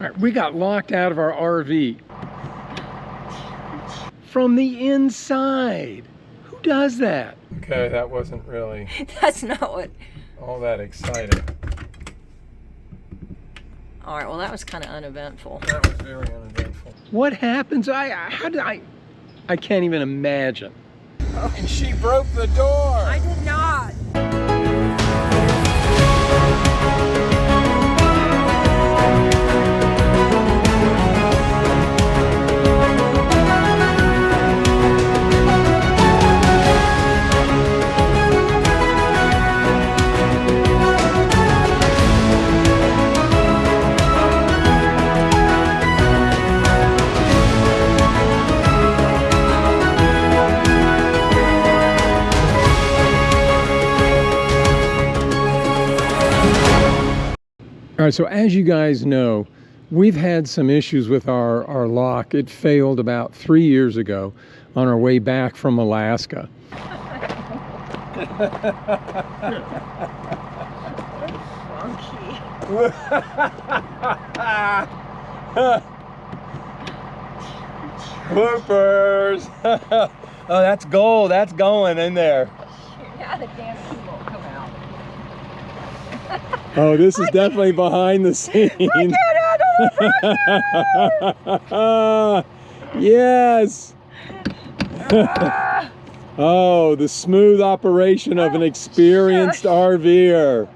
All right, we got locked out of our RV from the inside. Who does that? Okay, that wasn't really That's not what. all that exciting. All right, well, that was kind of uneventful. That was very uneventful. What happens? I can't even imagine. Oh, and she broke the door. I did not. All right, so as you guys know, we've had some issues with our lock. It failed about 3 years ago on our way back from Alaska. Whoopers! Oh, that's gold. That's going in there. Now the damn key won't come out. Oh, this is definitely behind the scenes. I can't handle the pressure! Yes. Oh, the smooth operation of an experienced RVer.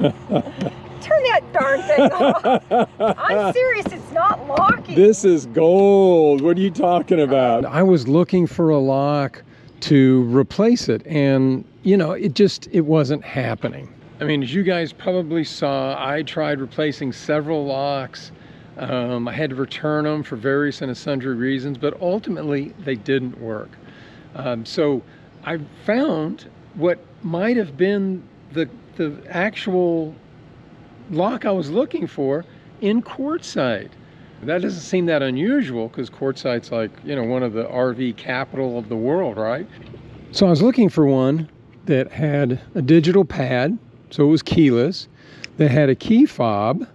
Turn that darn thing off. I'm serious, it's not locking. This is gold. What are you talking about? I was looking for a lock to replace it, and you know, it wasn't happening. I mean, as you guys probably saw, I tried replacing several locks. I had to return them for various and sundry reasons, but ultimately they didn't work. So I found what might have been the actual lock I was looking for in Quartzsite. That doesn't seem that unusual because Quartzsite's like, you know, one of the RV capital of the world, right? So I was looking for one that had a digital pad, so it was keyless, that had a key fob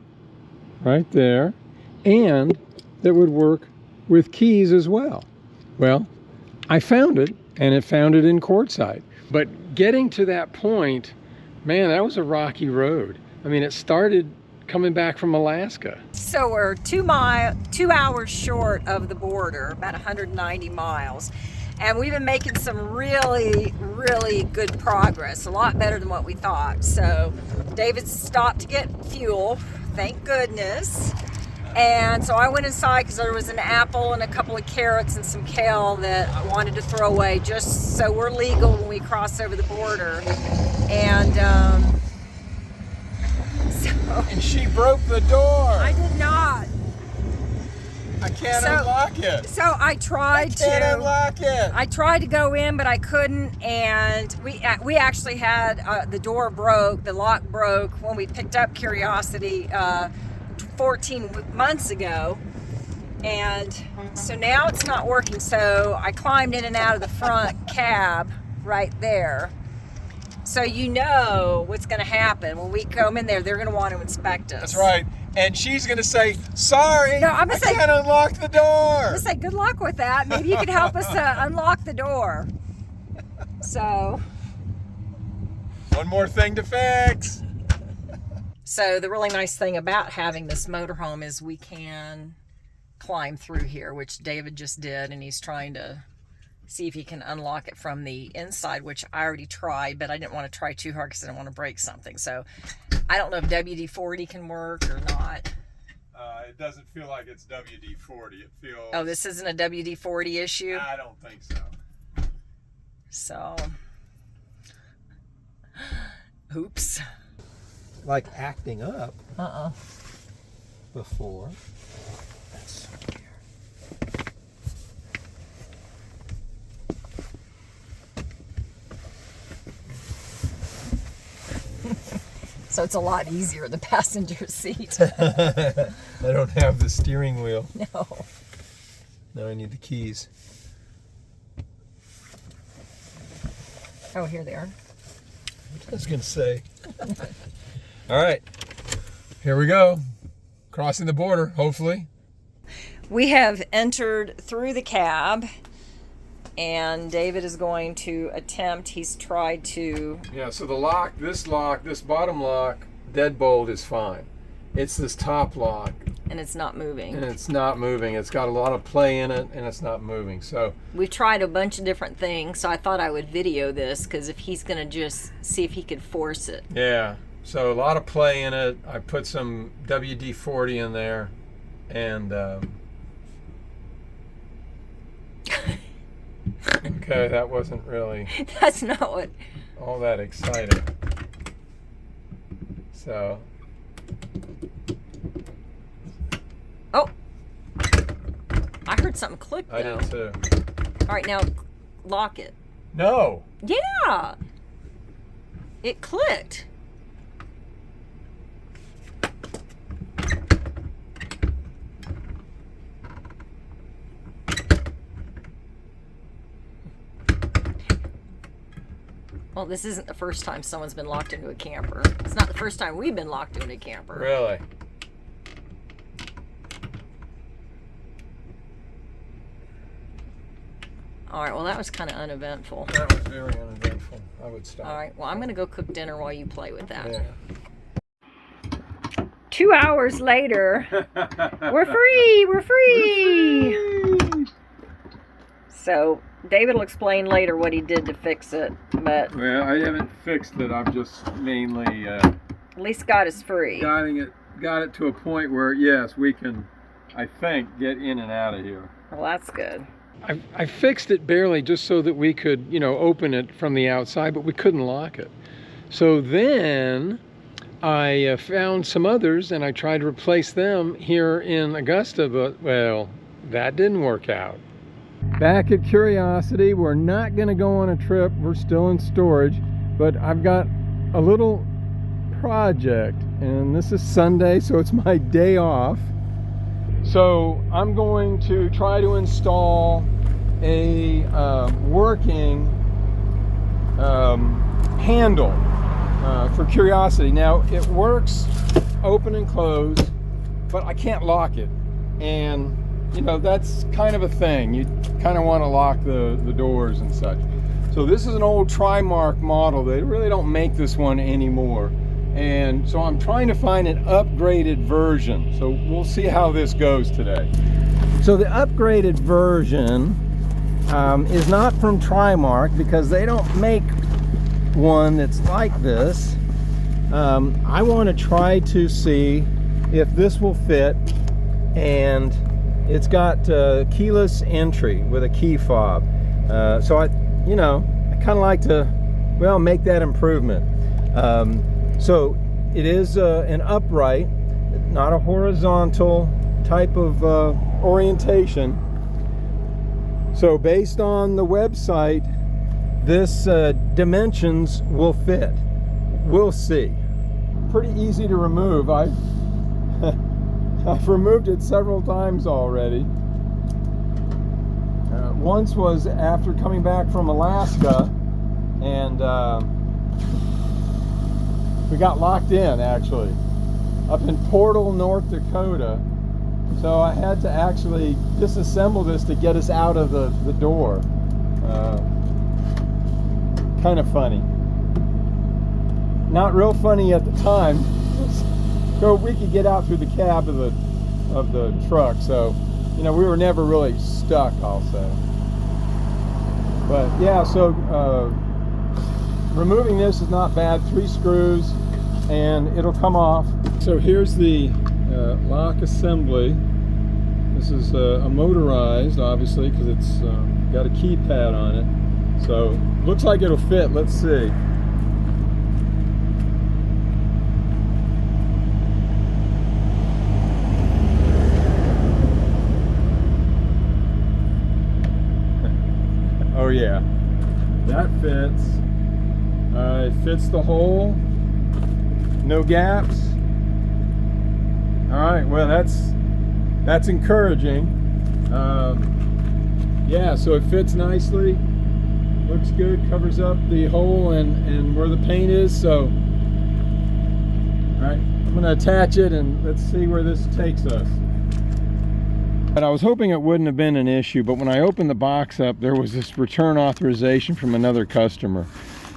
right there, and that would work with keys as well. Well, I found it, and it found it in Quartzsite. But getting to that point, man, that was a rocky road. I mean, it started coming back from Alaska. So we're 2 hours short of the border, about 190 miles. And we've been making some really, really good progress, a lot better than what we thought. So David stopped to get fuel, thank goodness. And so I went inside because there was an apple and a couple of carrots and some kale that I wanted to throw away just so we're legal when we cross over the border. And And she broke the door. I did not. I can't unlock it. So I tried to unlock it. I tried to go in, but I couldn't, and we actually had the door broke, the lock broke when we picked up Curiosity 14 months ago, and so now it's not working. So I climbed in and out of the front cab right there. So you know what's going to happen when we come in there. They're going to want to inspect us. That's right. And she's going to say, sorry, no, I can't unlock the door. I'm going to say, good luck with that. Maybe you could help us unlock the door. So. One more thing to fix. So the really nice thing about having this motorhome is we can climb through here, which David just did, and he's trying to see if he can unlock it from the inside, which I already tried, but I didn't want to try too hard because I didn't want to break something. So I don't know if WD-40 can work or not. It doesn't feel like it's WD-40. It feels... Oh, this isn't a WD-40 issue? I don't think so. So, oops. Like acting up before. So it's a lot easier, the passenger seat. I don't have the steering wheel. No. Now I need the keys. Oh, here they are. I was going to say. All right. Here we go. crossing the border, hopefully. We have entered through the cab, and David is going to attempt, he's tried to... Yeah, so the lock, this bottom lock, deadbolt is fine. It's this top lock. And it's not moving. And it's not moving. It's got a lot of play in it, and it's not moving. So we've tried a bunch of different things, so I thought I would video this, because if he's going to just see if he could force it. Yeah, so a lot of play in it. I put some WD-40 in there, and okay, that wasn't really... That's not what... all that exciting. So... Oh! I heard something click, though. I did too. All right, now lock it. No! Yeah! It clicked. Well, this isn't the first time someone's been locked into a camper. It's not the first time we've been locked into a camper. Really? All right, well, that was kind of uneventful. That was very uneventful. I would stop. All right, well, I'm going to go cook dinner while you play with that. Yeah. 2 hours later, we're free! We're free! So, David will explain later what he did to fix it, but... Well, I haven't fixed it. I've just mainly... at least got us free. got it to a point where, yes, we can, I think, get in and out of here. Well, that's good. I fixed it barely just so that we could, you know, open it from the outside, but we couldn't lock it. So then I found some others, and I tried to replace them here in Augusta, but, well, that didn't work out. Back at Curiosity, we're not going to go on a trip. We're still in storage, but I've got a little project, and this is Sunday, so it's my day off. So I'm going to try to install a working handle for Curiosity. Now it works open and close, but I can't lock it, and you know, that's kind of a thing. You kind of want to lock the doors and such. So this is an old Trimark model. They really don't make this one anymore. And so I'm trying to find an upgraded version. So we'll see how this goes today. So the upgraded version is not from Trimark, because they don't make one that's like this. I want to try to see if this will fit, and it's got keyless entry with a key fob. So I kind of like to, well, make that improvement. So it is an upright, not a horizontal type of orientation. So based on the website, this dimensions will fit. We'll see. Pretty easy to remove. I've removed it several times already. Once was after coming back from Alaska, and we got locked in, actually, up in Portal, North Dakota. So I had to actually disassemble this to get us out of the door. Kind of funny. Not real funny at the time. So we could get out through the cab of the truck. So, you know, we were never really stuck, I'll say. But yeah, so removing this is not bad. 3 screws and it'll come off. So here's the lock assembly. This is a motorized, obviously, because it's got a keypad on it. So looks like it'll fit. Let's see. Oh yeah, that fits. It fits the hole. No gaps. All right, well that's encouraging. Yeah, so it fits nicely. Looks good. Covers up the hole and where the paint is. So, all right. I'm gonna attach it and let's see where this takes us. But I was hoping it wouldn't have been an issue, but when I opened the box up, there was this return authorization from another customer.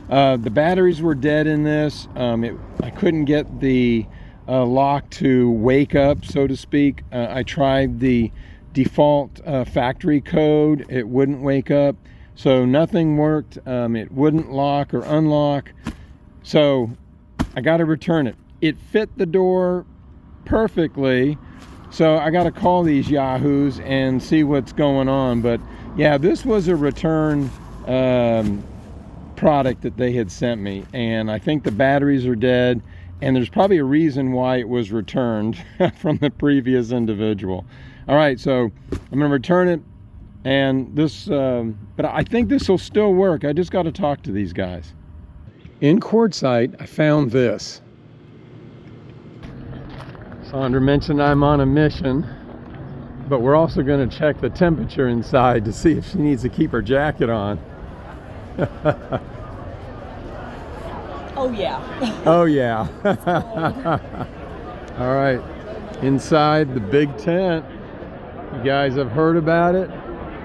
The batteries were dead in this. I couldn't get the lock to wake up, so to speak. I tried the default factory code. It wouldn't wake up. So nothing worked. It wouldn't lock or unlock. So I got to return it. It fit the door perfectly. So I got to call these yahoos and see what's going on. But yeah, this was a return product that they had sent me. And I think the batteries are dead. And there's probably a reason why it was returned from the previous individual. All right, so I'm going to return it. And this, but I think this will still work. I just got to talk to these guys. In Quartzsite, I found this. Sandra mentioned I'm on a mission, but we're also going to check the temperature inside to see if she needs to keep her jacket on. Oh yeah. Oh yeah. All right, inside the big tent. You guys have heard about it.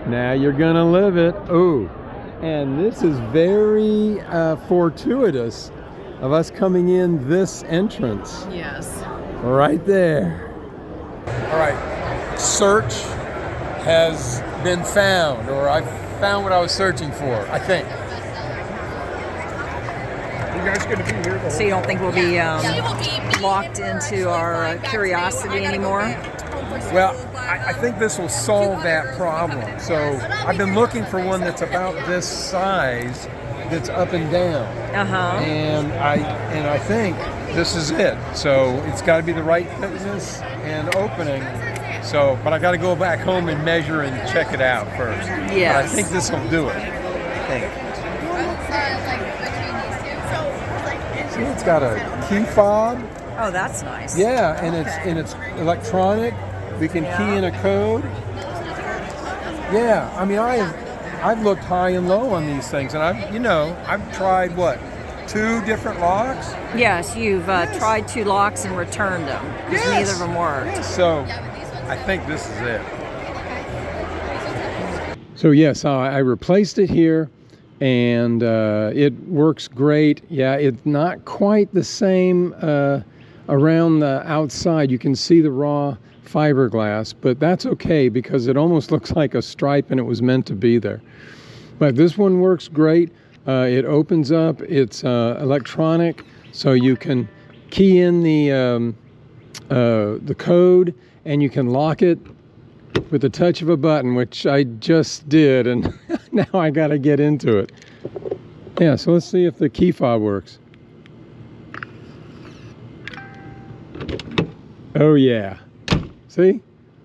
Now you're gonna live it. Oh, and this is very fortuitous of us coming in this entrance. Yes. Right there. All right, search has been found, or I found what I was searching for, I think. You guys gonna be here the whole So you don't think we'll be locked into our curiosity anymore? Well, I think this will solve that problem. So I've been looking for one that's about this size, that's up and down. And I think this is it. So it's got to be the right thickness and opening. So, but I got to go back home and measure and check it out first. Yes. But I think this will do it. I think. See, it's got a key fob. Oh, that's nice. Yeah, and it's electronic. We can key in a code. Yeah, I mean, I've looked high and low on these things, and I've tried what, 2 different locks. Yes, you've tried 2 locks and returned them because neither of them worked. So I think this is it. So yes, I replaced it here, and it works great. Yeah, it's not quite the same around the outside. You can see the raw fiberglass, but that's okay because it almost looks like a stripe and it was meant to be there. But this one works great. It opens up. It's electronic, so you can key in the code and you can lock it with the touch of a button, which I just did, and now I got to get into it. Yeah, so let's see if the key fob works. Oh yeah. See,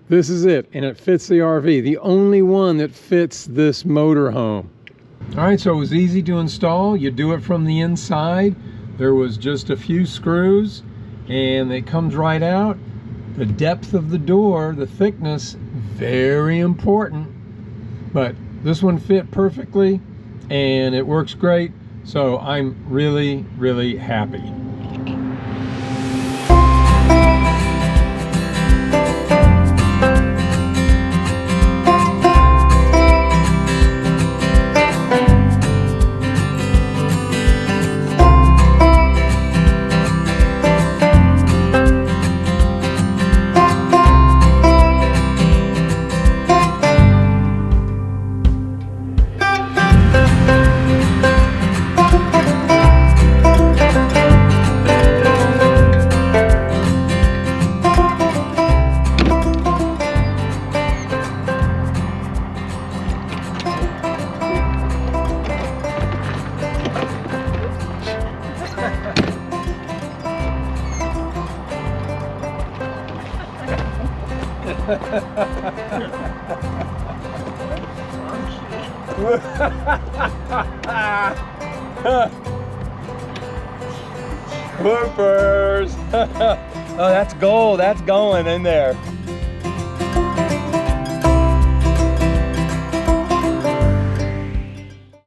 this is it, and it fits the RV, the only one that fits this motorhome. All right, so it was easy to install. You do it from the inside. There was just a few screws, and it comes right out. The depth of the door, the thickness, very important. But this one fit perfectly, and it works great. So I'm really, really happy. Bloopers. Oh, that's gold. That's going in there.